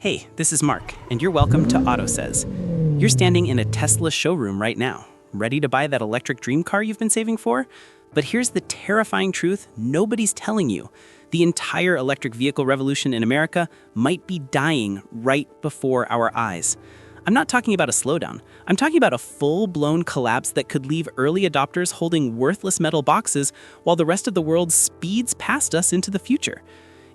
Hey, this is Mark, and you're welcome to AUTOSAYS. You're standing in a Tesla showroom right now, ready to buy that electric dream car you've been saving for? But here's the terrifying truth nobody's telling you. The entire electric vehicle revolution in America might be dying right before our eyes. I'm not talking about a slowdown. I'm talking about a full-blown collapse that could leave early adopters holding worthless metal boxes while the rest of the world speeds past us into the future.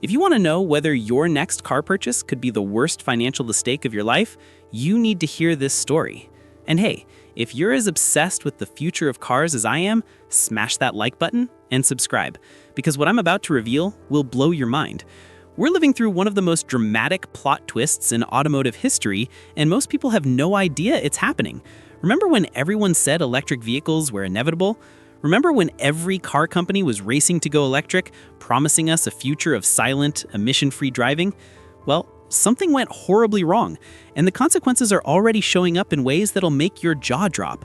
If you want to know whether your next car purchase could be the worst financial mistake of your life, you need to hear this story. And hey, if you're as obsessed with the future of cars as I am, smash that like button and subscribe, because what I'm about to reveal will blow your mind. We're living through one of the most dramatic plot twists in automotive history, and most people have no idea it's happening. Remember when everyone said electric vehicles were inevitable? Remember when every car company was racing to go electric, promising us a future of silent, emission-free driving? Well, something went horribly wrong, and the consequences are already showing up in ways that'll make your jaw drop.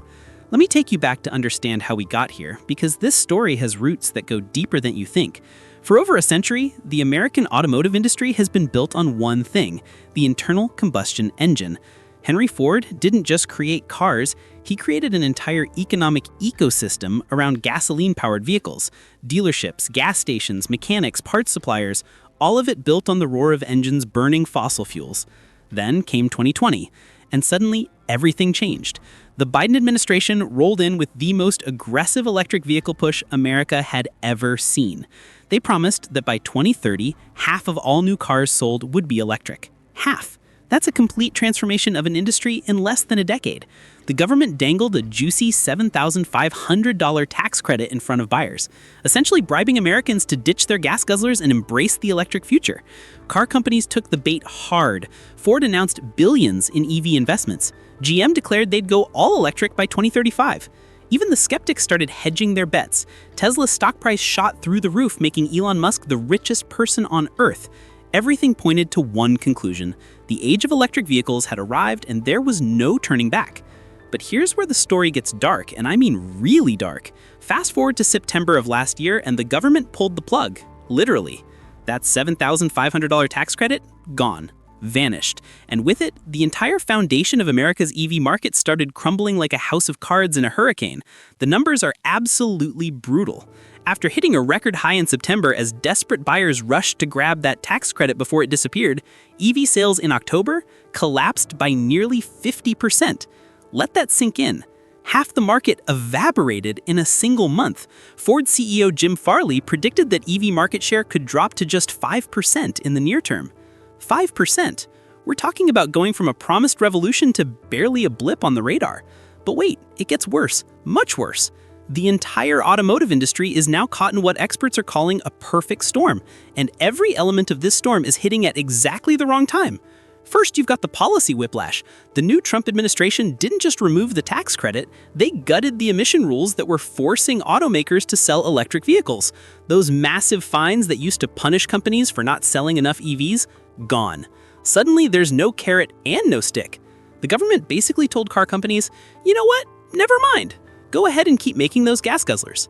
Let me take you back to understand how we got here, because this story has roots that go deeper than you think. For over a century, the American automotive industry has been built on one thing: the internal combustion engine. Henry Ford didn't just create cars, he created an entire economic ecosystem around gasoline-powered vehicles. Dealerships, gas stations, mechanics, parts suppliers, all of it built on the roar of engines burning fossil fuels. Then came 2020, and suddenly everything changed. The Biden administration rolled in with the most aggressive electric vehicle push America had ever seen. They promised that by 2030, half of all new cars sold would be electric. Half. That's a complete transformation of an industry in less than a decade. The government dangled a juicy $7,500 tax credit in front of buyers, essentially bribing Americans to ditch their gas guzzlers and embrace the electric future. Car companies took the bait hard. Ford announced billions in EV investments. GM declared they'd go all electric by 2035. Even the skeptics started hedging their bets. Tesla's stock price shot through the roof, making Elon Musk the richest person on Earth. Everything pointed to one conclusion: the age of electric vehicles had arrived and there was no turning back. But here's where the story gets dark, and I mean really dark. Fast forward to September of last year and the government pulled the plug, literally. That $7,500 tax credit? Gone. Vanished. And with it, the entire foundation of America's EV market started crumbling like a house of cards in a hurricane. The numbers are absolutely brutal. After hitting a record high in September as desperate buyers rushed to grab that tax credit before it disappeared, EV sales in October collapsed by nearly 50%. Let that sink in. Half the market evaporated in a single month. Ford CEO Jim Farley predicted that EV market share could drop to just 5% in the near term. 5%. We're talking about going from a promised revolution to barely a blip on the radar. But wait, it gets worse, much worse. The entire automotive industry is now caught in what experts are calling a perfect storm, and every element of this storm is hitting at exactly the wrong time. First, you've got the policy whiplash. The new Trump administration didn't just remove the tax credit, they gutted the emission rules that were forcing automakers to sell electric vehicles. Those massive fines that used to punish companies for not selling enough EVs, gone. Suddenly, there's no carrot and no stick. The government basically told car companies, you know what, never mind. Go ahead and keep making those gas guzzlers.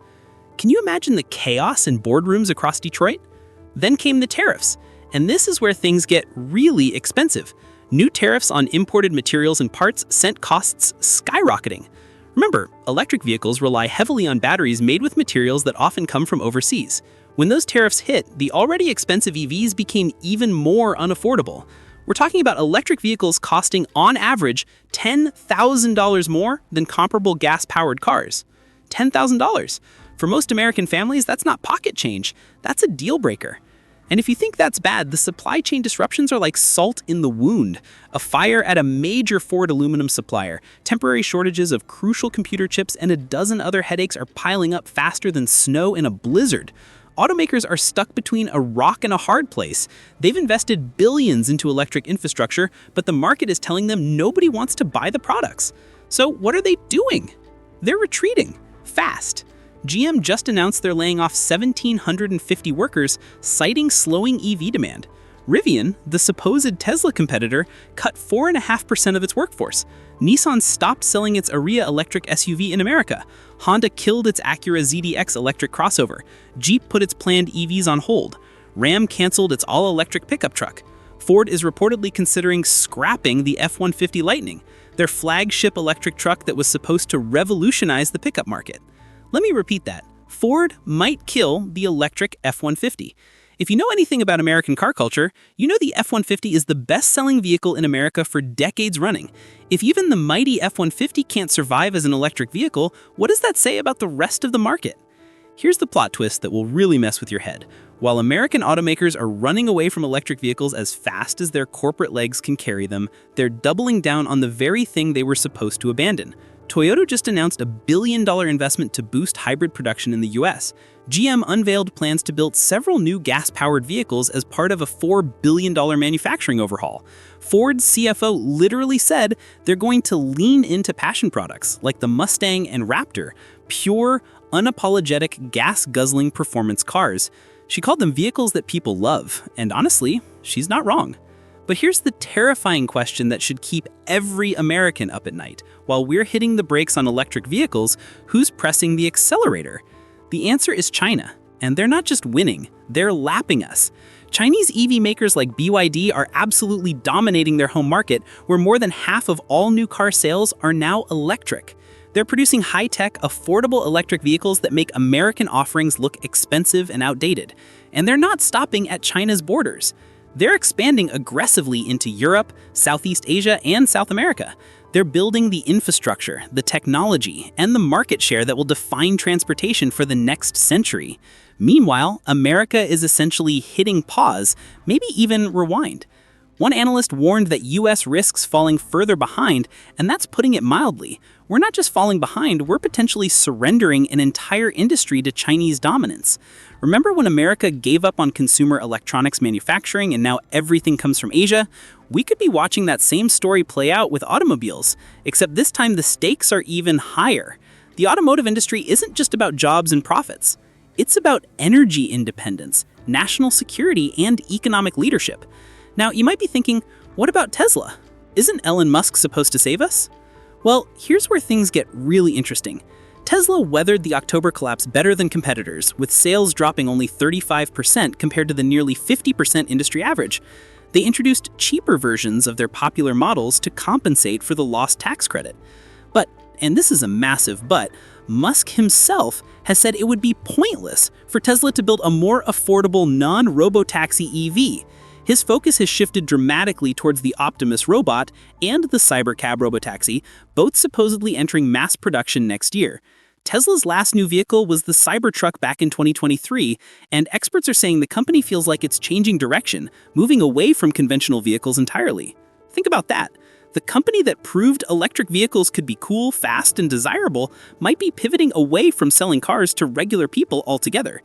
Can you imagine the chaos in boardrooms across Detroit? Then came the tariffs, and this is where things get really expensive. New tariffs on imported materials and parts sent costs skyrocketing. Remember, electric vehicles rely heavily on batteries made with materials that often come from overseas. When those tariffs hit, the already expensive EVs became even more unaffordable. We're talking about electric vehicles costing, on average, $10,000 more than comparable gas-powered cars. $10,000. For most American families, that's not pocket change. That's a deal breaker. And if you think that's bad, the supply chain disruptions are like salt in the wound. A fire at a major Ford aluminum supplier, temporary shortages of crucial computer chips, and a dozen other headaches are piling up faster than snow in a blizzard. Automakers are stuck between a rock and a hard place. They've invested billions into electric infrastructure, but the market is telling them nobody wants to buy the products. So what are they doing? They're retreating. Fast. GM just announced they're laying off 1,750 workers, citing slowing EV demand. Rivian, the supposed Tesla competitor, cut 4.5% of its workforce. Nissan stopped selling its Ariya electric SUV in America. Honda killed its Acura ZDX electric crossover. Jeep put its planned EVs on hold. Ram canceled its all-electric pickup truck. Ford is reportedly considering scrapping the F-150 Lightning, their flagship electric truck that was supposed to revolutionize the pickup market. Let me repeat that. Ford might kill the electric F-150. If you know anything about American car culture, you know the F-150 is the best-selling vehicle in America for decades running. If even the mighty F-150 can't survive as an electric vehicle, what does that say about the rest of the market? Here's the plot twist that will really mess with your head. While American automakers are running away from electric vehicles as fast as their corporate legs can carry them, they're doubling down on the very thing they were supposed to abandon. Toyota just announced a $1 billion investment to boost hybrid production in the US. GM unveiled plans to build several new gas-powered vehicles as part of a $4 billion manufacturing overhaul. Ford's CFO literally said they're going to lean into passion products like the Mustang and Raptor, pure, unapologetic, gas-guzzling performance cars. She called them vehicles that people love, and honestly, she's not wrong. But here's the terrifying question that should keep every American up at night. While we're hitting the brakes on electric vehicles, who's pressing the accelerator? The answer is China, and they're not just winning, they're lapping us. Chinese EV makers like BYD are absolutely dominating their home market, where more than half of all new car sales are now electric. They're producing high-tech, affordable electric vehicles that make American offerings look expensive and outdated. And they're not stopping at China's borders. They're expanding aggressively into Europe, Southeast Asia, and South America. They're building the infrastructure, the technology, and the market share that will define transportation for the next century. Meanwhile, America is essentially hitting pause, maybe even rewind. One analyst warned that US risks falling further behind, and that's putting it mildly. We're not just falling behind, we're potentially surrendering an entire industry to Chinese dominance. Remember when America gave up on consumer electronics manufacturing and now everything comes from Asia? We could be watching that same story play out with automobiles, except this time the stakes are even higher. The automotive industry isn't just about jobs and profits. It's about energy independence, national security, and economic leadership. Now, you might be thinking, what about Tesla? Isn't Elon Musk supposed to save us? Well, here's where things get really interesting. Tesla weathered the October collapse better than competitors, with sales dropping only 35% compared to the nearly 50% industry average. They introduced cheaper versions of their popular models to compensate for the lost tax credit. But, and this is a massive but, Musk himself has said it would be pointless for Tesla to build a more affordable non-robotaxi EV. His focus has shifted dramatically towards the Optimus robot and the Cybercab robotaxi, both supposedly entering mass production next year. Tesla's last new vehicle was the Cybertruck back in 2023, and experts are saying the company feels like it's changing direction, moving away from conventional vehicles entirely. Think about that. The company that proved electric vehicles could be cool, fast, and desirable might be pivoting away from selling cars to regular people altogether.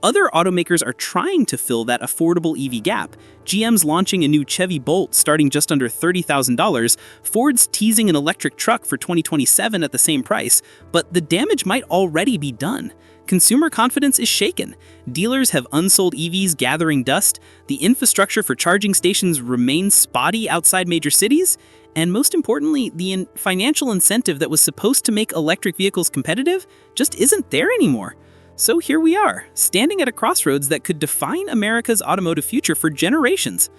Other automakers are trying to fill that affordable EV gap. GM's launching a new Chevy Bolt starting just under $30,000, Ford's teasing an electric truck for 2027 at the same price, but the damage might already be done. Consumer confidence is shaken. Dealers have unsold EVs gathering dust, the infrastructure for charging stations remains spotty outside major cities, and most importantly, the financial incentive that was supposed to make electric vehicles competitive just isn't there anymore. So here we are, standing at a crossroads that could define America's automotive future for generations.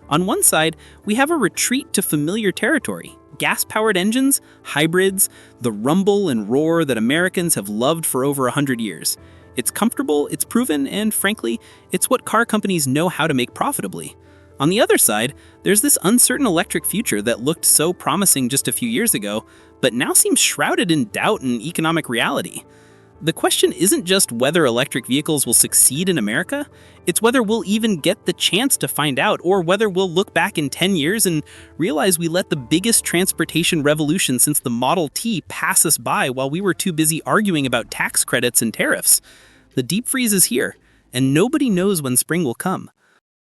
On one side, we have a retreat to familiar territory, gas-powered engines, hybrids, the rumble and roar that Americans have loved for over 100 years. It's comfortable, it's proven, and frankly, it's what car companies know how to make profitably. On the other side, there's this uncertain electric future that looked so promising just a few years ago, but now seems shrouded in doubt and economic reality. The question isn't just whether electric vehicles will succeed in America, it's whether we'll even get the chance to find out, or whether we'll look back in 10 years and realize we let the biggest transportation revolution since the Model T pass us by while we were too busy arguing about tax credits and tariffs. The deep freeze is here, and nobody knows when spring will come.